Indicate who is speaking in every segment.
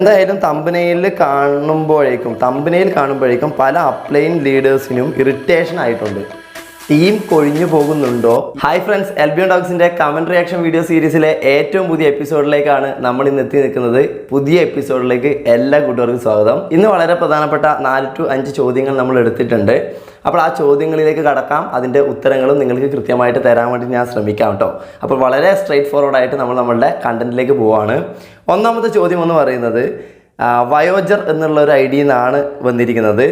Speaker 1: എന്തായാലും തമ്പനയിൽ കാണുമ്പോഴേക്കും പല അപ്ലൈൻ ലീഡേഴ്സിനും ഇറിറ്റേഷൻ ആയിട്ടുണ്ട്. ടീം കൊഴിഞ്ഞു പോകുന്നുണ്ടോ? ഹായ് ഫ്രണ്ട്സ്, എൽബിയോൺ ടോക്സിന്റെ കമന്റ് റിയാക്ഷൻ വീഡിയോ സീരീസിലെ ഏറ്റവും പുതിയ എപ്പിസോഡിലേക്കാണ് നമ്മൾ ഇന്ന് എത്തി നിൽക്കുന്നത്. പുതിയ എപ്പിസോഡിലേക്ക് എല്ലാ കൂട്ടുകാർക്കും സ്വാഗതം. ഇന്ന് വളരെ പ്രധാനപ്പെട്ട 4 to 5 ചോദ്യങ്ങൾ നമ്മൾ എടുത്തിട്ടുണ്ട്. അപ്പോൾ ആ ചോദ്യങ്ങളിലേക്ക് കടക്കാം. അതിൻ്റെ ഉത്തരങ്ങളും നിങ്ങൾക്ക് കൃത്യമായിട്ട് തരാൻ വേണ്ടി ഞാൻ ശ്രമിക്കാം കേട്ടോ. അപ്പോൾ വളരെ സ്ട്രെയിറ്റ് ഫോർവേഡായിട്ട് നമ്മൾ നമ്മളുടെ കണ്ടന്റിലേക്ക് പോവാണ്. ഒന്നാമത്തെ ചോദ്യം എന്ന് പറയുന്നത് വയോജർ എന്നുള്ള ഒരു ഐഡിയിൽ നിന്നാണ് വന്നിരിക്കുന്നത്.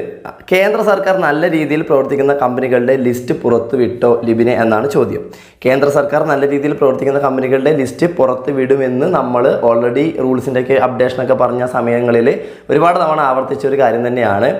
Speaker 1: കേന്ദ്ര സർക്കാർ നല്ല രീതിയിൽ പ്രവർത്തിക്കുന്ന കമ്പനികളുടെ ലിസ്റ്റ് പുറത്തു വിട്ടോ ലിബിനെ എന്നാണ് ചോദ്യം. കേന്ദ്ര സർക്കാർ നല്ല രീതിയിൽ പ്രവർത്തിക്കുന്ന കമ്പനികളുടെ ലിസ്റ്റ് പുറത്ത് വിടുമെന്ന് നമ്മൾ ഓൾറെഡി റൂൾസിൻ്റെയൊക്കെ അപ്ഡേഷനൊക്കെ പറഞ്ഞ സമയങ്ങളിൽ ഒരുപാട് തവണ ആവർത്തിച്ച ഒരു കാര്യം തന്നെയാണ്.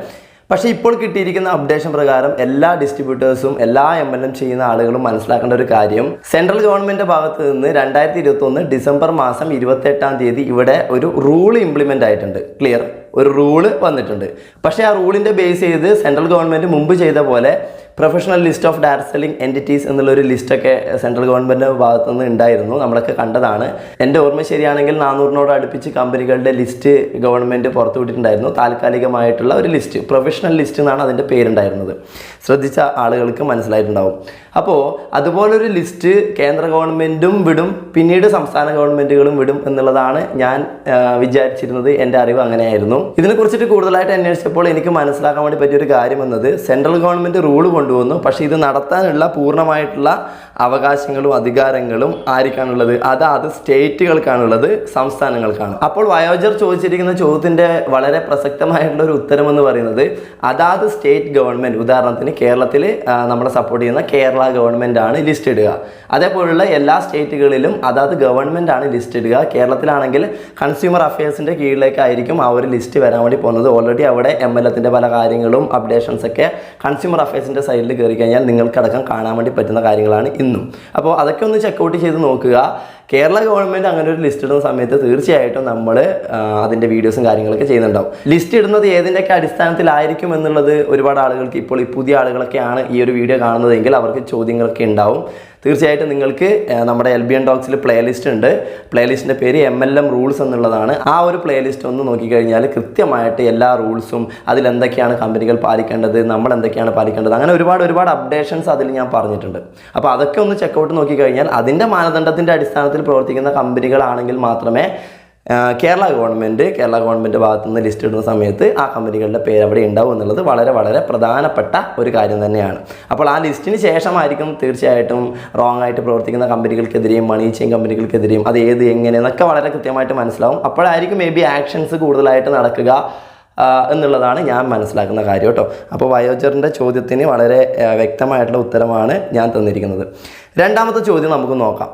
Speaker 1: പക്ഷേ ഇപ്പോൾ കിട്ടിയിരിക്കുന്ന അപ്ഡേഷൻ പ്രകാരം എല്ലാ ഡിസ്ട്രിബ്യൂട്ടേഴ്സും എല്ലാ MLM ചെയ്യുന്ന ആളുകളും മനസ്സിലാക്കേണ്ട ഒരു കാര്യം, സെൻട്രൽ ഗവൺമെൻറ് ഭാഗത്ത് നിന്ന് 2021 ഡിസംബർ മാസം 28-ാം തീയതി ഇവിടെ ഒരു റൂൾ ഇംപ്ലിമെൻ്റ് ആയിട്ടുണ്ട്. ക്ലിയർ, ഒരു റൂള് വന്നിട്ടുണ്ട്. പക്ഷേ ആ റൂളിൻ്റെ ബേസ് ചെയ്ത് സെൻട്രൽ ഗവൺമെൻറ് മുമ്പ് ചെയ്ത പോലെ professional list of direct selling entities എന്നുള്ളൊരു ലിസ്റ്റൊക്കെ സെൻട്രൽ ഗവൺമെൻറ് ഭാഗത്തു നിന്ന് ഉണ്ടായിരുന്നു. നമ്മളൊക്കെ കണ്ടതാണ്. എൻ്റെ ഓർമ്മ ശരിയാണെങ്കിൽ 400-നോട് അടുപ്പിച്ച് കമ്പനികളുടെ ലിസ്റ്റ് ഗവൺമെൻറ് പുറത്തുവിട്ടിട്ടുണ്ടായിരുന്നു. താൽക്കാലികമായിട്ടുള്ള ഒരു ലിസ്റ്റ്, പ്രൊഫഷണൽ ലിസ്റ്റ് എന്നാണ് അതിൻ്റെ പേരുണ്ടായിരുന്നത്. ശ്രദ്ധിച്ച ആളുകൾക്ക് മനസ്സിലായിട്ടുണ്ടാവും. അപ്പോൾ അതുപോലൊരു ലിസ്റ്റ് കേന്ദ്ര ഗവൺമെൻറ്റും വിടും, പിന്നീട് സംസ്ഥാന ഗവൺമെൻറ്റുകളും വിടും എന്നുള്ളതാണ് ഞാൻ വിചാരിച്ചിരുന്നത്. എൻ്റെ അറിവ് അങ്ങനെയായിരുന്നു. ഇതിനെക്കുറിച്ചിട്ട് കൂടുതലായിട്ട് അന്വേഷിച്ചപ്പോൾ എനിക്ക് മനസ്സിലാക്കാൻ വേണ്ടി പറ്റിയൊരു കാര്യം എന്നത്, സെൻട്രൽ ഗവൺമെൻറ് റൂള് കൊണ്ടുവന്നു. പക്ഷേ ഇത് നടത്താനുള്ള പൂർണ്ണമായിട്ടുള്ള അവകാശങ്ങളും അധികാരങ്ങളും ആർക്കാണുള്ളത്? അത് സ്റ്റേറ്റുകൾക്കാണുള്ളത്, സംസ്ഥാനങ്ങൾക്കാണ്. അപ്പോൾ വയോജർ ചോദിച്ചിരിക്കുന്ന ചോദ്യത്തിൻ്റെ വളരെ പ്രസക്തമായിട്ടുള്ള ഒരു ഉത്തരം എന്ന് പറയുന്നത്, അതാത് സ്റ്റേറ്റ് ഗവൺമെൻറ്, ഉദാഹരണത്തിന് കേരളത്തിൽ നമ്മളെ സപ്പോർട്ട് ചെയ്യുന്ന കേരള ഗവൺമെൻറ് ആണ് ലിസ്റ്റ് ഇടുക. അതേപോലുള്ള എല്ലാ സ്റ്റേറ്റുകളിലും അതാത് ഗവൺമെൻറ് ആണ് ലിസ്റ്റ് ഇടുക. കേരളത്തിലാണെങ്കിൽ കൺസ്യൂമർ അഫയേഴ്സിൻ്റെ കീഴിലേക്കായിരിക്കും ആ ഒരു ലിസ്റ്റ് വരാൻ വേണ്ടി പോകുന്നത്. ഓൾറെഡി അവിടെ MLMത്തിൻ്റെ പല കാര്യങ്ങളും അപ്ഡേഷൻസൊക്കെ കൺസ്യൂമർ അഫയേഴ്സിൻ്റെ സൈഡിൽ കയറി കഴിഞ്ഞാൽ നിങ്ങൾക്കടക്കം കാണാൻ വേണ്ടി പറ്റുന്ന കാര്യങ്ങളാണ് ഇന്നും. അപ്പോൾ അതൊക്കെ ഒന്ന് ചെക്കൗട്ട് ചെയ്ത് നോക്കുക. കേരള ഗവൺമെൻറ് അങ്ങനെ ഒരു ലിസ്റ്റ് ഇടുന്ന സമയത്ത് തീർച്ചയായിട്ടും നമ്മൾ അതിൻ്റെ വീഡിയോസും കാര്യങ്ങളൊക്കെ ചെയ്യുന്നുണ്ടാവും. ലിസ്റ്റ് ഇടുന്നത് ഏതിൻ്റെയൊക്കെ അടിസ്ഥാനത്തിലായിരിക്കും എന്നുള്ളത് ഒരുപാട് ആളുകൾക്ക്, ഇപ്പോൾ ഈ പുതിയ ആളുകളൊക്കെയാണ് ഈ ഒരു വീഡിയോ കാണുന്നതെങ്കിൽ അവർക്ക് ചോദ്യങ്ങളൊക്കെ ഉണ്ടാവും. തീർച്ചയായിട്ടും നിങ്ങൾക്ക് നമ്മുടെ എൽബിയോൺ ടോക്സിൽ പ്ലേലിസ്റ്റ് ഉണ്ട്. പ്ലേലിസ്റ്റിൻ്റെ പേര് MLM റൂൾസ് എന്നുള്ളതാണ്. ആ ഒരു പ്ലേലിസ്റ്റ് ഒന്ന് നോക്കിക്കഴിഞ്ഞാൽ കൃത്യമായിട്ട് എല്ലാ റൂൾസും, അതിലെന്തൊക്കെയാണ് കമ്പനികൾ പാലിക്കേണ്ടത്, നമ്മൾ എന്തൊക്കെയാണ് പാലിക്കേണ്ടത്, അങ്ങനെ ഒരുപാട് അപ്ഡേഷൻസ് അതിൽ ഞാൻ പറഞ്ഞിട്ടുണ്ട്. അപ്പോൾ അതൊക്കെ ഒന്ന് ചെക്കൗട്ട് നോക്കിക്കഴിഞ്ഞാൽ അതിൻ്റെ മാനദണ്ഡത്തിൻ്റെ അടിസ്ഥാനത്തിൽ പ്രവർത്തിക്കുന്ന കമ്പനികളാണെങ്കിൽ മാത്രമേ കേരള ഗവൺമെൻറ് ഭാഗത്തുനിന്ന് ലിസ്റ്റ് ഇടുന്ന സമയത്ത് ആ കമ്പനികളുടെ പേര് അവിടെ ഉണ്ടാവും എന്നുള്ളത് വളരെ പ്രധാനപ്പെട്ട ഒരു കാര്യം തന്നെയാണ്. അപ്പോൾ ആ ലിസ്റ്റിന് ശേഷമായിരിക്കും തീർച്ചയായിട്ടും റോങ് ആയിട്ട് പ്രവർത്തിക്കുന്ന കമ്പനികൾക്കെതിരെയും മണി ചെയിൻ കമ്പനികൾക്കെതിരെയും അത് ഏത് എങ്ങനെയെന്നൊക്കെ വളരെ കൃത്യമായിട്ട് മനസ്സിലാവും. അപ്പോഴായിരിക്കും മേ ബി ആക്ഷൻസ് കൂടുതലായിട്ട് നടക്കുക എന്നുള്ളതാണ് ഞാൻ മനസ്സിലാക്കുന്ന കാര്യം കേട്ടോ. അപ്പോൾ വയോജറിൻ്റെ ചോദ്യത്തിന് വളരെ വ്യക്തമായിട്ടുള്ള ഉത്തരമാണ് ഞാൻ തന്നിരിക്കുന്നത്. രണ്ടാമത്തെ ചോദ്യം നമുക്ക് നോക്കാം.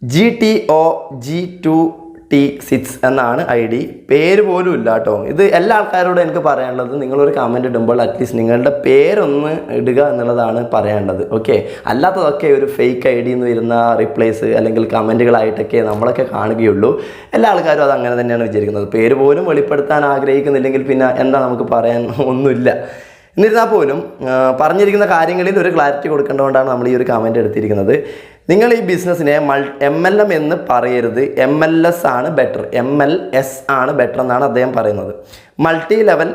Speaker 1: GTOG2T6 എന്നാണ് ID. പേര് പോലും ഇല്ല കേട്ടോ. ഇത് എല്ലാ ആൾക്കാരോടും എനിക്ക് പറയാനുള്ളത്, നിങ്ങളൊരു കമൻറ്റ് ഇടുമ്പോൾ അറ്റ്ലീസ്റ്റ് നിങ്ങളുടെ പേരൊന്ന് ഇടുക എന്നുള്ളതാണ് പറയാനുള്ളത്. ഓക്കെ, അല്ലാത്തതൊക്കെ ഒരു ഫേക്ക് ID എന്ന് വരുന്ന റിപ്ലൈസ് അല്ലെങ്കിൽ കമൻറ്റുകളായിട്ടൊക്കെ നമ്മളൊക്കെ കാണുകയുള്ളൂ. എല്ലാ ആൾക്കാരും അത് അങ്ങനെ തന്നെയാണ് വിചാരിക്കുന്നത്. പേര് പോലും വെളിപ്പെടുത്താൻ ആഗ്രഹിക്കുന്നില്ലെങ്കിൽ പിന്നെ എന്താ നമുക്ക് പറയാൻ ഒന്നുമില്ല. എന്നിരുന്നാൽ പോലും പറഞ്ഞിരിക്കുന്ന കാര്യങ്ങളിൽ ഒരു ക്ലാരിറ്റി കൊടുക്കേണ്ടതുകൊണ്ടാണ് നമ്മൾ ഈ ഒരു കമൻറ്റ് എടുത്തിരിക്കുന്നത്. നിങ്ങൾ ഈ ബിസിനസ്സിനെ MLM എന്ന് പറയരുത്, MLS ആണ് ബെറ്റർ, MLS ആണ് ബെറ്റർ എന്നാണ് അദ്ദേഹം പറയുന്നത്. മൾട്ടി ലെവൽ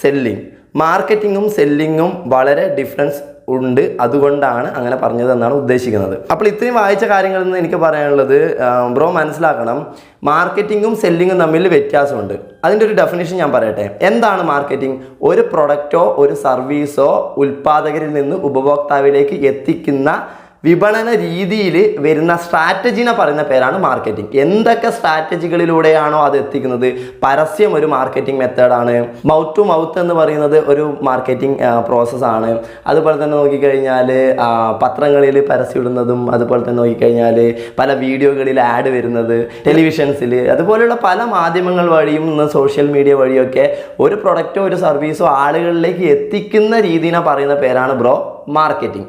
Speaker 1: സെല്ലിംഗ്, മാർക്കറ്റിങ്ങും സെല്ലിങ്ങും വളരെ ഡിഫറൻസ് ഉണ്ട്, അതുകൊണ്ടാണ് അങ്ങനെ പറഞ്ഞത് എന്നാണ് ഉദ്ദേശിക്കുന്നത്. അപ്പോൾ ഇത്രയും വായിച്ച കാര്യങ്ങളിൽ നിന്ന് എനിക്ക് പറയാനുള്ളത്, ബ്രോ മനസ്സിലാക്കണം, മാർക്കറ്റിങ്ങും സെല്ലിങ്ങും തമ്മിൽ വ്യത്യാസമുണ്ട്. അതിൻ്റെ ഒരു ഡെഫിനിഷൻ ഞാൻ പറയട്ടെ. എന്താണ് മാർക്കറ്റിംഗ്? ഒരു പ്രൊഡക്റ്റോ ഒരു സർവീസോ ഉൽപ്പാദകരിൽ നിന്ന് ഉപഭോക്താവിലേക്ക് എത്തിക്കുന്ന വിപണന രീതിയിൽ വരുന്ന സ്ട്രാറ്റജിനെ പറയുന്ന പേരാണ് മാർക്കറ്റിംഗ്. എന്തൊക്കെ സ്ട്രാറ്റജികളിലൂടെയാണോ അത് എത്തിക്കുന്നത്, പരസ്യം ഒരു മാർക്കറ്റിംഗ് മെത്തേഡാണ്, മൗത്ത് ടു മൗത്ത് എന്ന് പറയുന്നത് ഒരു മാർക്കറ്റിംഗ് പ്രോസസ്സാണ്. അതുപോലെ തന്നെ നോക്കിക്കഴിഞ്ഞാൽ പത്രങ്ങളിൽ പരസ്യം ഇടുന്നതും, അതുപോലെ തന്നെ നോക്കിക്കഴിഞ്ഞാൽ പല വീഡിയോകളിൽ ആഡ് വരുന്നത്, ടെലിവിഷൻസിൽ, അതുപോലെയുള്ള പല മാധ്യമങ്ങൾ വഴിയും സോഷ്യൽ മീഡിയ വഴിയൊക്കെ ഒരു പ്രൊഡക്റ്റോ ഒരു സർവീസോ ആളുകളിലേക്ക് എത്തിക്കുന്ന രീതിനെ പറയുന്ന പേരാണ് ബ്രോ മാർക്കറ്റിംഗ്.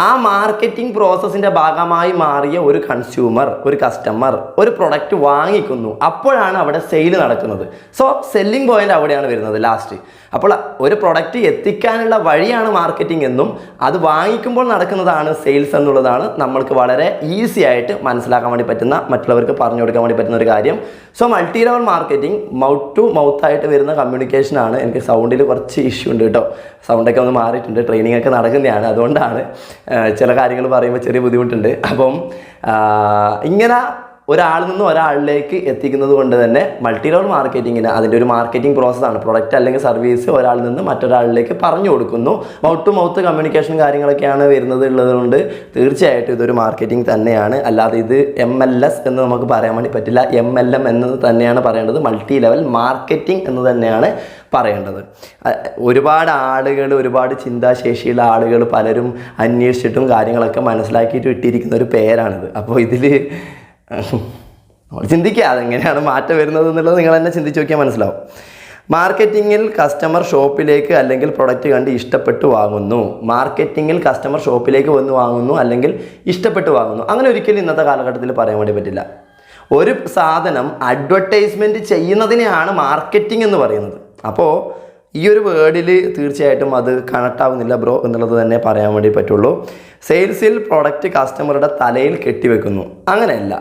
Speaker 1: ആ മാർക്കറ്റിംഗ് പ്രോസസ്സിൻ്റെ ഭാഗമായി മാറിയ ഒരു കൺസ്യൂമർ, ഒരു കസ്റ്റമർ ഒരു പ്രൊഡക്റ്റ് വാങ്ങിക്കുന്നു. അപ്പോഴാണ് അവിടെ സെയിൽ നടക്കുന്നത്. സോ സെല്ലിംഗ് പോയിന്റ് അവിടെയാണ് വരുന്നത് ലാസ്റ്റ്. അപ്പോൾ ഒരു പ്രൊഡക്റ്റ് എത്തിക്കാനുള്ള വഴിയാണ് മാർക്കറ്റിംഗ് എന്നും അത് വാങ്ങിക്കുമ്പോൾ നടക്കുന്നതാണ് സെയിൽസ് എന്നുള്ളതാണ് നമ്മൾക്ക് വളരെ ഈസി ആയിട്ട് മനസ്സിലാക്കാൻ വേണ്ടി പറ്റുന്ന, മറ്റുള്ളവർക്ക് പറഞ്ഞു കൊടുക്കാൻ വേണ്ടി പറ്റുന്ന ഒരു കാര്യം. So multi level marketing mouth to mouth ആയിട്ട് വരുന്ന കമ്മ്യൂണിക്കേഷനാണ്. എനിക്ക് സൗണ്ടിൽ കുറച്ച് ഇഷ്യൂ ഉണ്ട് കേട്ടോ, സൗണ്ടൊക്കെ ഒന്ന് മാറിയിട്ടുണ്ട്, ട്രെയിനിങ് ഒക്കെ നടക്കുന്നതാണ്, അതുകൊണ്ടാണ് ചില കാര്യങ്ങൾ പറയുമ്പോൾ ചെറിയ ബുദ്ധിമുട്ടുണ്ട്. അപ്പം ഇങ്ങനെ ഒരാളിൽ നിന്ന് ഒരാളിലേക്ക് എത്തിക്കുന്നത് കൊണ്ട് തന്നെ മൾട്ടി ലെവൽ മാർക്കറ്റിങ്ങിന് അതിൻ്റെ ഒരു മാർക്കറ്റിംഗ് പ്രോസസ്സാണ്. പ്രൊഡക്റ്റ് അല്ലെങ്കിൽ സർവീസ് ഒരാളിൽ നിന്ന് മറ്റൊരാളിലേക്ക് പറഞ്ഞു കൊടുക്കുന്നു. മൗത്ത് ടു മൗത്ത് കമ്മ്യൂണിക്കേഷൻ കാര്യങ്ങളൊക്കെയാണ് വരുന്നത് ഉള്ളതുകൊണ്ട് തീർച്ചയായിട്ടും ഇതൊരു മാർക്കറ്റിംഗ് തന്നെയാണ്. അല്ലാതെ ഇത് MLS എന്ന് നമുക്ക് പറയാൻ വേണ്ടി പറ്റില്ല. MLM എന്നത് തന്നെയാണ് പറയേണ്ടത്. മൾട്ടി ലെവൽ മാർക്കറ്റിംഗ് എന്ന് തന്നെയാണ് പറയേണ്ടത്. ഒരുപാട് ആളുകൾ, ഒരുപാട് ചിന്താശേഷിയുള്ള ആളുകൾ പലരും അന്വേഷിച്ചിട്ടും കാര്യങ്ങളൊക്കെ മനസ്സിലാക്കിയിട്ട് ഇട്ടിരിക്കുന്ന ഒരു പേരാണിത്. അപ്പോൾ ഇതിൽ ചിന്തിക്കുക അതെങ്ങനെയാണ് മാറ്റം വരുന്നത് എന്നുള്ളത് നിങ്ങൾ തന്നെ ചിന്തിച്ച് നോക്കിയാൽ മനസ്സിലാവും. മാർക്കറ്റിങ്ങിൽ കസ്റ്റമർ ഷോപ്പിലേക്ക് അല്ലെങ്കിൽ പ്രൊഡക്റ്റ് കണ്ട് ഇഷ്ടപ്പെട്ട് വാങ്ങുന്നു. മാർക്കറ്റിങ്ങിൽ കസ്റ്റമർ ഷോപ്പിലേക്ക് വന്ന് വാങ്ങുന്നു അല്ലെങ്കിൽ ഇഷ്ടപ്പെട്ട് വാങ്ങുന്നു. അങ്ങനെ ഒരിക്കലും ഇന്നത്തെ കാലഘട്ടത്തിൽ പറയാൻ വേണ്ടി പറ്റില്ല. ഒരു സാധനം അഡ്വർടൈസ്മെൻറ്റ് ചെയ്യുന്നതിനെയാണ് മാർക്കറ്റിംഗ് എന്ന് പറയുന്നത്. അപ്പോൾ ഈ ഒരു വേർഡിൽ തീർച്ചയായിട്ടും അത് കണക്ട് ആവുന്നില്ല ബ്രോ എന്നുള്ളത് തന്നെ പറയാൻ വേണ്ടി പറ്റുള്ളൂ. സെയിൽസിൽ പ്രൊഡക്റ്റ് കസ്റ്റമറുടെ തലയിൽ കെട്ടിവെക്കുന്നു. അങ്ങനെയല്ല.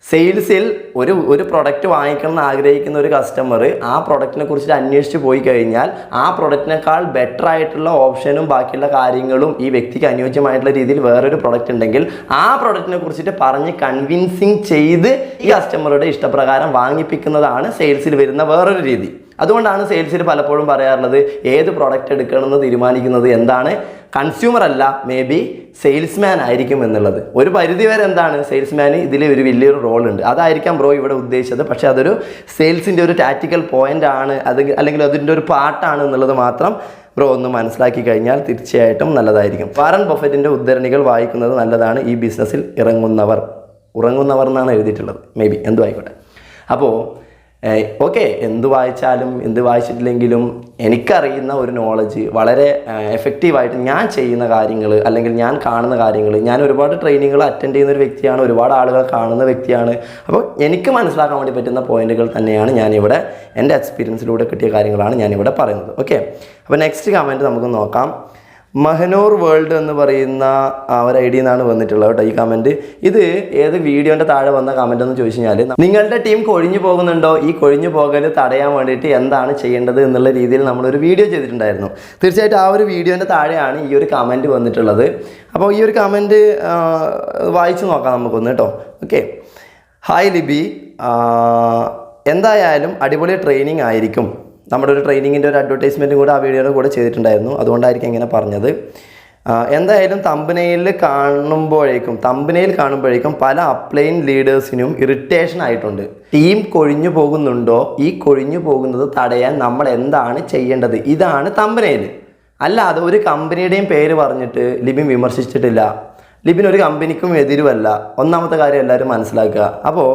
Speaker 1: സെയിൽസിൽ ഒരു പ്രൊഡക്റ്റ് വാങ്ങിക്കണം എന്ന് ആഗ്രഹിക്കുന്ന ഒരു കസ്റ്റമർ ആ പ്രൊഡക്റ്റിനെ കുറിച്ച് അന്വേഷിച്ച് പോയി കഴിഞ്ഞാൽ ആ പ്രൊഡക്റ്റിനേക്കാൾ ബെറ്റർ ആയിട്ടുള്ള ഓപ്ഷനും ബാക്കിയുള്ള കാര്യങ്ങളും ഈ വ്യക്തിക്ക് അനുയോജ്യമായിട്ടുള്ള രീതിയിൽ വേറൊരു പ്രൊഡക്റ്റ് ഉണ്ടെങ്കിൽ ആ പ്രൊഡക്റ്റിനെ കുറിച്ചിട്ട് പറഞ്ഞ് കൺവിൻസിങ് ചെയ്ത് ഈ കസ്റ്റമറുടെ ഇഷ്ടപ്രകാരം വാങ്ങിപ്പിക്കുന്നതാണ് സെയിൽസിൽ വരുന്ന വേറൊരു രീതി. അതുകൊണ്ടാണ് സെയിൽസിൽ പലപ്പോഴും പറയാറുള്ളത് ഏത് പ്രൊഡക്റ്റ് എടുക്കണമെന്ന് തീരുമാനിക്കുന്നത് എന്താണ്, കൺസ്യൂമർ അല്ല, മേ ബി സെയിൽസ്മാൻ ആയിരിക്കും എന്നുള്ളത്. ഒരു പരിധിവരെ എന്താണ് സെയിൽസ്മാന് ഇതിൽ ഒരു വലിയൊരു റോൾ ഉണ്ട്. അതായിരിക്കാം ബ്രോ ഇവിടെ ഉദ്ദേശിച്ചത്. പക്ഷേ അതൊരു സെയിൽസിൻ്റെ ഒരു ടാക്റ്റിക്കൽ പോയിന്റ് ആണ്, അത് അല്ലെങ്കിൽ അതിൻ്റെ ഒരു പാർട്ടാണ് എന്നുള്ളത് മാത്രം ബ്രോ ഒന്ന് മനസ്സിലാക്കി കഴിഞ്ഞാൽ തീർച്ചയായിട്ടും നല്ലതായിരിക്കും. വാറൻ ബഫറ്റിൻ്റെ ഉദ്ധരണികൾ വായിക്കുന്നത് നല്ലതാണ്. ഈ ബിസിനസ്സിൽ ഉറങ്ങുന്നവർ എന്നാണ് എഴുതിയിട്ടുള്ളത്. മേ ബി എന്തു ആയിക്കോട്ടെ. അപ്പോൾ ഓക്കെ, എന്ത് വായിച്ചാലും എന്ത് വായിച്ചിട്ടില്ലെങ്കിലും എനിക്കറിയുന്ന ഒരു നോളജ് വളരെ എഫക്റ്റീവായിട്ട് ഞാൻ ചെയ്യുന്ന കാര്യങ്ങൾ അല്ലെങ്കിൽ ഞാൻ കാണുന്ന കാര്യങ്ങൾ, ഞാൻ ഒരുപാട് ട്രെയിനിങ്ങുകൾ അറ്റൻഡ് ചെയ്യുന്ന ഒരു വ്യക്തിയാണ്, ഒരുപാട് ആളുകൾ കാണുന്ന വ്യക്തിയാണ്. അപ്പോൾ എനിക്ക് മനസ്സിലാക്കാൻ വേണ്ടി പറ്റുന്ന പോയിന്റുകൾ തന്നെയാണ് ഞാനിവിടെ എൻ്റെ എക്സ്പീരിയൻസിലൂടെ കിട്ടിയ കാര്യങ്ങളാണ് ഞാനിവിടെ പറയുന്നത്. ഓക്കെ, അപ്പോൾ നെക്സ്റ്റ് കമൻറ്റ് നമുക്ക് നോക്കാം. മഹനൂർ വേൾഡ് എന്ന് പറയുന്ന ഒരു ഐ ഡി എന്നാണ് വന്നിട്ടുള്ളത് കേട്ടോ ഈ കമൻറ്റ്. ഇത് ഏത് വീഡിയോൻ്റെ താഴെ വന്ന കമൻറ്റ് എന്ന് ചോദിച്ചു കഴിഞ്ഞാൽ, നിങ്ങളുടെ ടീം കൊഴിഞ്ഞു പോകുന്നുണ്ടോ, ഈ കൊഴിഞ്ഞു പോകൽ തടയാൻ വേണ്ടിയിട്ട് എന്താണ് ചെയ്യേണ്ടത് എന്നുള്ള രീതിയിൽ നമ്മളൊരു വീഡിയോ ചെയ്തിട്ടുണ്ടായിരുന്നു. തീർച്ചയായിട്ടും ആ ഒരു വീഡിയോൻ്റെ താഴെയാണ് ഈ ഒരു കമൻറ്റ് വന്നിട്ടുള്ളത്. അപ്പോൾ ഈ ഒരു കമൻറ്റ് വായിച്ചു നോക്കാം നമുക്കൊന്ന് കേട്ടോ. ഓക്കെ, ഹായ് ലിബി, എന്തായാലും അടിപൊളി ട്രെയിനിങ് ആയിരിക്കും. നമ്മുടെ ഒരു ട്രെയിനിങ്ങിൻ്റെ ഒരു അഡ്വർടൈസ്മെൻറ്റും കൂടെ ആ വീഡിയോയുടെ കൂടെ ചെയ്തിട്ടുണ്ടായിരുന്നു, അതുകൊണ്ടായിരിക്കും ഇങ്ങനെ പറഞ്ഞത്. എന്തായാലും തമ്പനയിൽ കാണുമ്പോഴേക്കും പല അപ്ലൈൻ ലീഡേഴ്സിനും ഇറിറ്റേഷൻ ആയിട്ടുണ്ട്. ടീം കൊഴിഞ്ഞു പോകുന്നുണ്ടോ, ഈ കൊഴിഞ്ഞു പോകുന്നത് തടയാൻ നമ്മൾ എന്താണ് ചെയ്യേണ്ടത്, ഇതാണ് തമ്പനയിൽ. അല്ലാതെ ഒരു കമ്പനിയുടെയും പേര് പറഞ്ഞിട്ട് ലിബിൻ വിമർശിച്ചിട്ടില്ല. ലിബിൻ ഒരു കമ്പനിക്കും എതിരുമല്ല. ഒന്നാമത്തെ കാര്യം എല്ലാവരും മനസ്സിലാക്കുക. അപ്പോൾ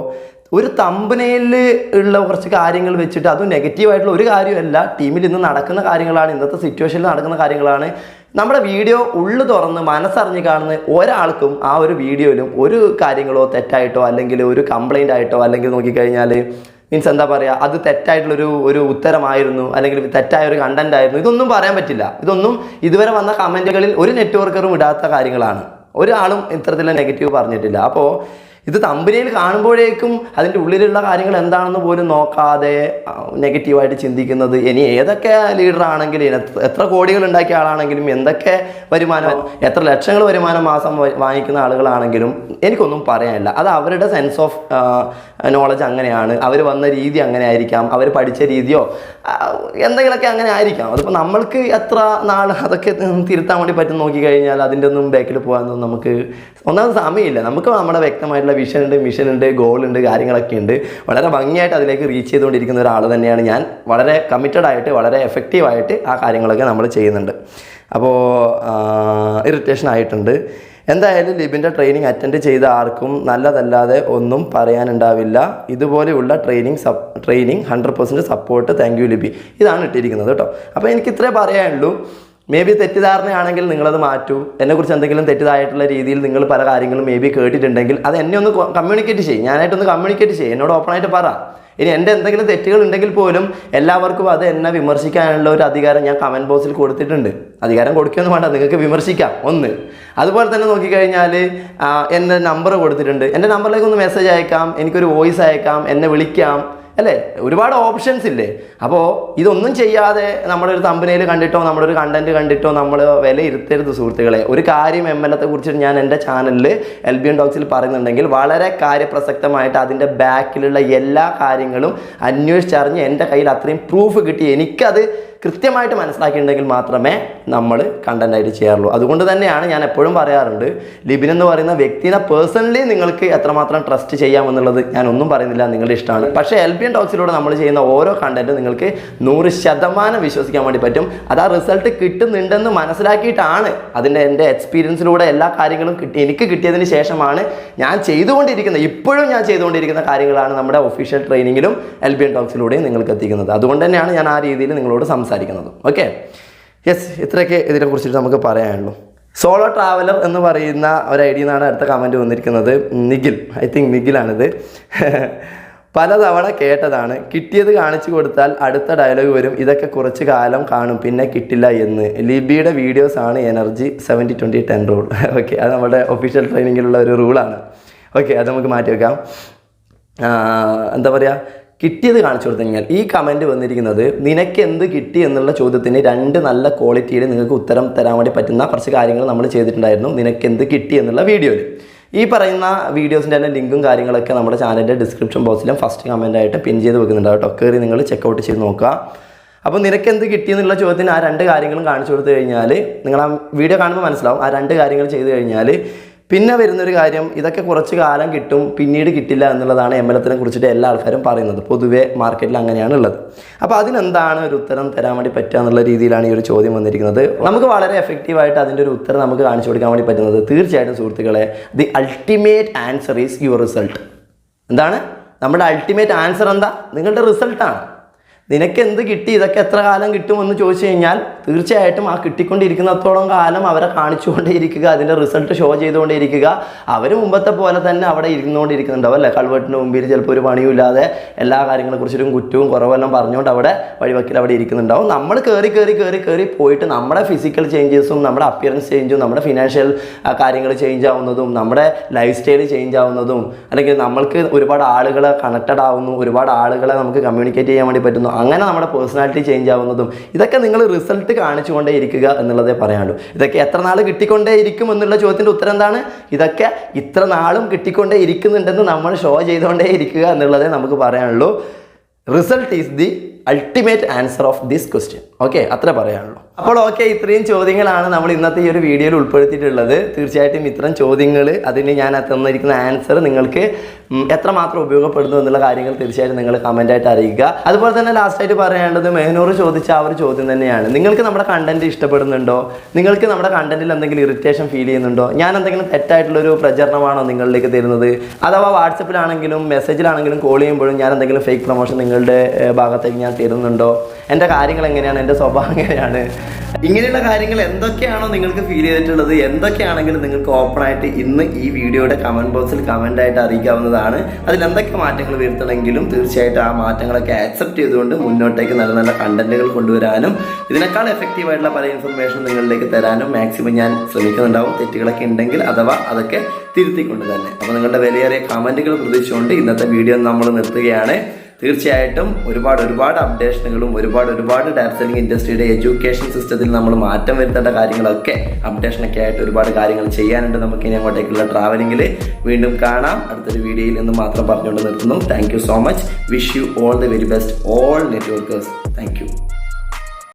Speaker 1: ഒരു തമ്പനയിൽ ഉള്ള കുറച്ച് കാര്യങ്ങൾ വെച്ചിട്ട് അതും നെഗറ്റീവായിട്ടുള്ള ഒരു കാര്യമല്ല, ടീമിൽ ഇന്ന് നടക്കുന്ന കാര്യങ്ങളാണ്, ഇന്നത്തെ സിറ്റുവേഷനിൽ നടക്കുന്ന കാര്യങ്ങളാണ്. നമ്മുടെ വീഡിയോ ഉള്ളു തുറന്ന് മനസ്സറിഞ്ഞ് കാണുന്ന ഒരാൾക്കും ആ ഒരു വീഡിയോയിലും ഒരു കാര്യങ്ങളോ തെറ്റായിട്ടോ അല്ലെങ്കിൽ ഒരു കംപ്ലൈൻ്റ് ആയിട്ടോ അല്ലെങ്കിൽ നോക്കിക്കഴിഞ്ഞാൽ മീൻസ് എന്താ പറയുക, അത് തെറ്റായിട്ടുള്ളൊരു ഉത്തരമായിരുന്നു അല്ലെങ്കിൽ തെറ്റായ ഒരു കണ്ടന്റ് ആയിരുന്നു, ഇതൊന്നും പറയാൻ പറ്റില്ല. ഇതൊന്നും ഇതുവരെ വന്ന കമൻറ്റുകളിൽ ഒരു നെറ്റ്വർക്കറും ഇടാത്ത കാര്യങ്ങളാണ്. ഒരാളും ഇത്തരത്തിലുള്ള നെഗറ്റീവ് പറഞ്ഞിട്ടില്ല. അപ്പോൾ ഇത് തമ്പനിയിൽ കാണുമ്പോഴേക്കും അതിൻ്റെ ഉള്ളിലുള്ള കാര്യങ്ങൾ എന്താണെന്ന് പോലും നോക്കാതെ നെഗറ്റീവായിട്ട് ചിന്തിക്കുന്നത്, ഇനി ഏതൊക്കെ ലീഡറാണെങ്കിലും എത്ര കോടികൾ ഉണ്ടാക്കിയ ആളാണെങ്കിലും എന്തൊക്കെ വരുമാനം, എത്ര ലക്ഷങ്ങൾ വരുമാനം മാസം വാങ്ങിക്കുന്ന ആളുകളാണെങ്കിലും എനിക്കൊന്നും പറയാനില്ല. അത് അവരുടെ സെൻസ് ഓഫ് നോളജ് അങ്ങനെയാണ്, അവർ വന്ന രീതി അങ്ങനെ ആയിരിക്കാം, അവർ പഠിച്ച രീതിയോ എന്തെങ്കിലുമൊക്കെ അങ്ങനെ ആയിരിക്കാം. അതിപ്പോൾ നമ്മൾക്ക് എത്ര നാൾ അതൊക്കെ തിരുത്താൻ വേണ്ടി പറ്റും നോക്കിക്കഴിഞ്ഞാൽ അതിൻ്റെ ഒന്നും ബാക്കിൽ പോകാനൊന്നും നമുക്ക് ഒന്നാമത് സമയമില്ല. നമുക്ക് നമ്മുടെ വ്യക്തമായിട്ടുള്ള വിഷൻ ഉണ്ട്, മിഷൻ ഉണ്ട്, ഗോൾ ഉണ്ട്, കാര്യങ്ങളൊക്കെ ഉണ്ട്. വളരെ ഭംഗിയായിട്ട് അതിലേക്ക് റീച്ച് ചെയ്തുകൊണ്ടിരിക്കുന്ന ഒരാൾ തന്നെയാണ് ഞാൻ. വളരെ കമ്മിറ്റഡ് ആയിട്ട് വളരെ എഫക്റ്റീവായിട്ട് ആ കാര്യങ്ങളൊക്കെ നമ്മൾ ചെയ്യുന്നുണ്ട്. അപ്പോൾ ഇറിറ്റേഷൻ ആയിട്ടുണ്ട്. എന്തായാലും ലിബിൻ്റെ ട്രെയിനിങ് അറ്റൻഡ് ചെയ്ത ആർക്കും നല്ലതല്ലാതെ ഒന്നും പറയാനുണ്ടാവില്ല. ഇതുപോലെയുള്ള training 100% support. Thank you Libi. ഇതാണ് ഇട്ടിരിക്കുന്നത് കേട്ടോ. അപ്പോൾ എനിക്ക് ഇത്രേ പറയാനുള്ളൂ. മേ ബി തെറ്റിദ്ധാരണയാണെങ്കിൽ നിങ്ങളത് മാറ്റൂ. എന്നെക്കുറിച്ച് എന്തെങ്കിലും തെറ്റിദ്ധായിട്ടുള്ള രീതിയിൽ നിങ്ങൾ പല കാര്യങ്ങളും മേ ബി കേട്ടിട്ടുണ്ടെങ്കിൽ അത് എന്നെ ഒന്ന് കമ്മ്യൂണിക്കേറ്റ് ചെയ്യും, ഞാനായിട്ടൊന്ന് കമ്മ്യൂണിക്കേറ്റ് ചെയ്യും, എന്നോട് ഓപ്പണായിട്ട് പറ. ഇനി എൻ്റെ എന്തെങ്കിലും തെറ്റുകൾ ഉണ്ടെങ്കിൽ പോലും എല്ലാവർക്കും അത് എന്നെ വിമർശിക്കാനുള്ള ഒരു അധികാരം ഞാൻ കമൻറ്റ് ബോക്സിൽ കൊടുത്തിട്ടുണ്ട്. അധികാരം കൊടുക്കുകയൊന്നും വേണ്ട, നിങ്ങൾക്ക് വിമർശിക്കാം ഒന്ന്. അതുപോലെ തന്നെ നോക്കിക്കഴിഞ്ഞാൽ എൻ്റെ നമ്പർ കൊടുത്തിട്ടുണ്ട്, എൻ്റെ നമ്പറിലേക്ക് ഒന്ന് മെസ്സേജ് അയക്കാം, എനിക്കൊരു വോയിസ് അയക്കാം, എന്നെ വിളിക്കാം, അല്ലേ? ഒരുപാട് ഓപ്ഷൻസ് ഇല്ലേ? അപ്പോൾ ഇതൊന്നും ചെയ്യാതെ നമ്മളൊരു തമ്പനയിൽ കണ്ടിട്ടോ നമ്മളൊരു കണ്ടന്റ് കണ്ടിട്ടോ നമ്മൾ വിലയിരുത്തരുത് സുഹൃത്തുക്കളെ. ഒരു കാര്യം MLത്തെ കുറിച്ചിട്ട് ഞാൻ എൻ്റെ ചാനലിൽ എൽബിയൻ ടോക്സിൽ പറയുന്നുണ്ടെങ്കിൽ വളരെ കാര്യപ്രസക്തമായിട്ട് അതിൻ്റെ ബാക്കിലുള്ള എല്ലാ കാര്യങ്ങളും അന്വേഷിച്ചറിഞ്ഞ് എൻ്റെ കയ്യിൽ അത്രയും പ്രൂഫ് കിട്ടി എനിക്കത് കൃത്യമായിട്ട് മനസ്സിലാക്കിയിട്ടുണ്ടെങ്കിൽ മാത്രമേ നമ്മൾ കണ്ടൻ്റായിട്ട് ചെയ്യാറുള്ളൂ. അതുകൊണ്ട് തന്നെയാണ് ഞാൻ എപ്പോഴും പറയാറുണ്ട്, ലിബിൻ എന്ന് പറയുന്ന വ്യക്തിനെ പേഴ്സണലി നിങ്ങൾക്ക് എത്രമാത്രം ട്രസ്റ്റ് ചെയ്യാമെന്നുള്ളത് ഞാനൊന്നും പറയുന്നില്ല, നിങ്ങളുടെ ഇഷ്ടമാണ്. പക്ഷേ എൽബിയൻ ടോക്സിലൂടെ നമ്മൾ ചെയ്യുന്ന ഓരോ കണ്ടൻറ്റും നിങ്ങൾക്ക് 100% വിശ്വസിക്കാൻ വേണ്ടി പറ്റും. അത് ആ റിസൾട്ട് കിട്ടുന്നുണ്ടെന്ന് മനസ്സിലാക്കിയിട്ടാണ്, എൻ്റെ എക്സ്പീരിയൻസിലൂടെ എല്ലാ കാര്യങ്ങളും എനിക്ക് കിട്ടിയതിന് ശേഷമാണ് ഞാൻ ചെയ്തുകൊണ്ടിരിക്കുന്നത്, ഇപ്പോഴും ഞാൻ ചെയ്തുകൊണ്ടിരിക്കുന്ന കാര്യങ്ങളാണ് നമ്മുടെ ഒഫീഷ്യൽ ട്രെയിനിങ്ങിലും എൽബിയൻ ടോക്സിലൂടെയും നിങ്ങൾക്ക് എത്തിക്കുന്നത്. അതുകൊണ്ട് തന്നെയാണ് ഞാൻ ആ രീതിയിൽ നിങ്ങളോട് സംസാരിക്കുന്നത്. ഓക്കെ, യെസ്, ഇത്രയൊക്കെ ഇതിനെക്കുറിച്ചിട്ട് നമുക്ക് പറയാനുള്ളൂ. സോളോ ട്രാവലർ എന്ന് പറയുന്ന ഒരു ഐഡിയ നിന്നാണ് അടുത്ത കമൻറ്റ് വന്നിരിക്കുന്നത്. നിഖിൽ, ഐ തിങ്ക് നിഖിലാണിത്. പലതവണ കേട്ടതാണ്, കിട്ടിയത് കാണിച്ചു കൊടുത്താൽ അടുത്ത ഡയലോഗ് വരും, ഇതൊക്കെ കുറച്ച് കാലം കാണും പിന്നെ കിട്ടില്ല എന്ന്. ലിബിയുടെ വീഡിയോസാണ് എനർജി 70-20-10 റൂൾ. ഓക്കെ, അത് നമ്മുടെ ഒഫീഷ്യൽ ട്രെയിനിങ്ങിലുള്ള ഒരു റൂളാണ്. ഓക്കെ, അത് നമുക്ക് മാറ്റി വെക്കാം. എന്താ പറയുക, കിട്ടിയത് കാണിച്ചു കൊടുത്തു കഴിഞ്ഞാൽ ഈ കമൻറ്റ് വന്നിരിക്കുന്നത് നിനക്ക് എന്ത് കിട്ടി എന്നുള്ള ചോദ്യത്തിന് 2 നല്ല ക്വാളിറ്റിയിൽ നിങ്ങൾക്ക് ഉത്തരം തരാൻ വേണ്ടി പറ്റുന്ന കുറച്ച് കാര്യങ്ങൾ നമ്മൾ ചെയ്തിട്ടുണ്ടായിരുന്നു നിനക്ക് എന്ത് കിട്ടി എന്നുള്ള വീഡിയോയിൽ. ഈ പറയുന്ന വീഡിയോസിൻ്റെ തന്നെ ലിങ്കും കാര്യങ്ങളൊക്കെ നമ്മുടെ ചാനലിൻ്റെ ഡിസ്ക്രിപ്ഷൻ ബോക്സിലും ഫസ്റ്റ് കമൻറ്റായിട്ട് പിൻ ചെയ്ത് വെക്കുന്നുണ്ട് കേട്ടോ. കയറി നിങ്ങൾ ചെക്കൗട്ട് ചെയ്ത് നോക്കുക. അപ്പോൾ നിനക്ക് എന്ത് കിട്ടിയെന്നുള്ള ചോദ്യത്തിന് ആ 2 കാര്യങ്ങളും കാണിച്ചു കൊടുത്തു കഴിഞ്ഞാൽ നിങ്ങൾ ആ വീഡിയോ കാണുമ്പോൾ മനസ്സിലാവും. ആ 2 കാര്യങ്ങൾ ചെയ്ത് കഴിഞ്ഞാൽ പിന്നെ വരുന്നൊരു കാര്യം, ഇതൊക്കെ കുറച്ച് കാലം കിട്ടും പിന്നീട് കിട്ടില്ല എന്നുള്ളതാണ് MLത്തിനെ കുറിച്ചിട്ട് എല്ലാ ആൾക്കാരും പറയുന്നത്. പൊതുവേ മാർക്കറ്റിൽ അങ്ങനെയാണ് ഉള്ളത്. അപ്പോൾ അതിനെന്താണ് ഒരു ഉത്തരം തരാൻ വേണ്ടി പറ്റുക എന്നുള്ള രീതിയിലാണ് ഈ ഒരു ചോദ്യം വന്നിരിക്കുന്നത്. നമുക്ക് വളരെ എഫക്റ്റീവായിട്ട് അതിൻ്റെ ഒരു ഉത്തരം നമുക്ക് കാണിച്ചു കൊടുക്കാൻ വേണ്ടി പറ്റുന്നത് തീർച്ചയായിട്ടും സുഹൃത്തുക്കളെ, the ultimate answer is your result. എന്താണ് നമ്മുടെ അൾട്ടിമേറ്റ് ആൻസർ? എന്താ? നിങ്ങളുടെ റിസൾട്ടാണ്. നിനക്ക് എന്ത് കിട്ടി, ഇതൊക്കെ എത്ര കാലം കിട്ടുമെന്ന് ചോദിച്ചു കഴിഞ്ഞാൽ തീർച്ചയായിട്ടും ആ കിട്ടിക്കൊണ്ടിരിക്കുന്നത്തോളം കാലം അവരെ കാണിച്ചുകൊണ്ടേയിരിക്കുക, അതിൻ്റെ റിസൾട്ട് ഷോ ചെയ്തുകൊണ്ടേയിരിക്കുക. അവർ മുമ്പത്തെ പോലെ തന്നെ അവിടെ ഇരുന്നുകൊണ്ടിരിക്കുന്നുണ്ടാവും അല്ലേ? കൾവെട്ടിന് മുമ്പിൽ ചിലപ്പോൾ ഒരു പണിയുമില്ലാതെ എല്ലാ കാര്യങ്ങളെക്കുറിച്ചിട്ടും കുറ്റവും കുറവെല്ലാം പറഞ്ഞുകൊണ്ട് അവിടെ വഴിവക്കിൽ അവിടെ ഇരിക്കുന്നുണ്ടാവും. നമ്മൾ കയറി പോയിട്ട് നമ്മുടെ ഫിസിക്കൽ ചേഞ്ചസും നമ്മുടെ അപ്പിയറൻസ് ചേഞ്ചും നമ്മുടെ ഫിനാൻഷ്യൽ കാര്യങ്ങൾ ചേഞ്ച് ആവുന്നതും നമ്മുടെ ലൈഫ് സ്റ്റൈൽ ചേഞ്ച് ആവുന്നതും അല്ലെങ്കിൽ നമ്മൾക്ക് ഒരുപാട് ആളുകളെ കണക്റ്റഡ് ആവുന്നു, ഒരുപാട് ആളുകളെ നമുക്ക് കമ്മ്യൂണിക്കേറ്റ് ചെയ്യാൻ വേണ്ടി പറ്റുന്നു, അങ്ങനെ നമ്മുടെ പേഴ്സണാലിറ്റി ചേഞ്ച് ആവുന്നതും ഇതൊക്കെ നിങ്ങൾ റിസൾട്ട് കാണിച്ചുകൊണ്ടേ ഇരിക്കുക എന്നുള്ളതേ പറയാനുള്ളൂ. ഇതൊക്കെ എത്ര നാൾ കിട്ടിക്കൊണ്ടേ ഇരിക്കും എന്നുള്ള ചോദ്യത്തിൻ്റെ ഉത്തരം എന്താണ്? ഇതൊക്കെ ഇത്ര നാളും കിട്ടിക്കൊണ്ടേ ഇരിക്കുന്നുണ്ടെന്ന് നമ്മൾ ഷോ ചെയ്തുകൊണ്ടേ ഇരിക്കുക എന്നുള്ളതേ നമുക്ക് പറയാനുള്ളൂ. Result is the ultimate answer of this question. Okay, അത്ര പറയാനുള്ളൂ. അപ്പോൾ ഓക്കെ, ഇത്രയും ചോദ്യങ്ങളാണ് നമ്മൾ ഇന്നത്തെ ഈ ഒരു വീഡിയോയിൽ ഉൾപ്പെടുത്തിയിട്ടുള്ളത്. തീർച്ചയായിട്ടും ഇത്തരം ചോദ്യങ്ങൾ, അതിന് ഞാൻ തന്നിരിക്കുന്ന ആൻസർ നിങ്ങൾക്ക് എത്രമാത്രം ഉപയോഗപ്പെടുന്നു എന്നുള്ള കാര്യങ്ങൾ തീർച്ചയായിട്ടും നിങ്ങൾ കമൻറ്റായിട്ട് അറിയിക്കുക. അതുപോലെ തന്നെ ലാസ്റ്റായിട്ട് പറയേണ്ടത് മെഹനൂർ ചോദിച്ച ആ ഒരു ചോദ്യം തന്നെയാണ്. നിങ്ങൾക്ക് നമ്മുടെ കണ്ടന്റ് ഇഷ്ടപ്പെടുന്നുണ്ടോ? നിങ്ങൾക്ക് നമ്മുടെ കണ്ടന്റിൽ എന്തെങ്കിലും ഇറിറ്റേഷൻ ഫീൽ ചെയ്യുന്നുണ്ടോ? ഞാൻ എന്തെങ്കിലും തെറ്റായിട്ടുള്ളൊരു പ്രചരണമാണോ നിങ്ങളിലേക്ക് തരുന്നത്? അഥവാ വാട്സപ്പിലാണെങ്കിലും മെസ്സേജിലാണെങ്കിലും കോൾ ചെയ്യുമ്പോഴും ഞാൻ എന്തെങ്കിലും ഫേക്ക് പ്രൊമോഷൻ നിങ്ങളുടെ ഭാഗത്തേക്ക് ഞാൻ തരുന്നുണ്ടോ? എൻ്റെ കാര്യങ്ങൾ എങ്ങനെയാണ്, എൻ്റെ സ്വഭാവം എങ്ങനെയാണ്, ഇങ്ങനെയുള്ള കാര്യങ്ങൾ എന്തൊക്കെയാണോ നിങ്ങൾക്ക് ഫീൽ ചെയ്തിട്ടുള്ളത്, എന്തൊക്കെയാണെങ്കിലും നിങ്ങൾക്ക് ഓപ്പണായിട്ട് ഇന്ന് ഈ വീഡിയോയുടെ കമൻറ്റ് ബോക്സിൽ കമൻ്റായിട്ട് അറിയിക്കാവുന്നതാണ്. അതിലെന്തൊക്കെ മാറ്റങ്ങൾ വരുത്തണമെങ്കിലും തീർച്ചയായിട്ടും ആ മാറ്റങ്ങളൊക്കെ ആക്സെപ്റ്റ് ചെയ്തുകൊണ്ട് മുന്നോട്ടേക്ക് നല്ല നല്ല കണ്ടന്റുകൾ കൊണ്ടുവരാനും ഇതിനേക്കാൾ എഫക്റ്റീവായിട്ടുള്ള പല ഇൻഫർമേഷൻ നിങ്ങളിലേക്ക് തരാനും മാക്സിമം ഞാൻ ശ്രമിക്കുന്നുണ്ടാവും. തെറ്റുകളൊക്കെ ഉണ്ടെങ്കിൽ അഥവാ അതൊക്കെ തിരുത്തിക്കൊണ്ട് തന്നെ. അപ്പോൾ നിങ്ങളുടെ വിലയേറിയ കമൻറ്റുകൾ പ്രതീക്ഷിച്ചുകൊണ്ട് ഇന്നത്തെ വീഡിയോ നമ്മൾ നിർത്തുകയാണ്. തീർച്ചയായിട്ടും ഒരുപാട് അപ്ഡേഷനുകളും ഒരുപാട് ഡയറക്ട് സെല്ലിംഗ് ഇൻഡസ്ട്രിയുടെ എഡ്യൂക്കേഷൻ സിസ്റ്റത്തിൽ നമ്മൾ മാറ്റം വരുത്തേണ്ട കാര്യങ്ങളൊക്കെ അപ്ഡേഷനൊക്കെ ആയിട്ട് ഒരുപാട് കാര്യങ്ങൾ ചെയ്യാനുണ്ട്. നമുക്ക് ഇനി അങ്ങോട്ടേക്കുള്ള ട്രാവലിംഗിൽ വീണ്ടും കാണാം. അടുത്തൊരു വീഡിയോയിൽ എന്ന് മാത്രം പറഞ്ഞുകൊണ്ട് നിർത്തുന്നു. Thank you so much. Wish you all the very best all networkers. Thank U.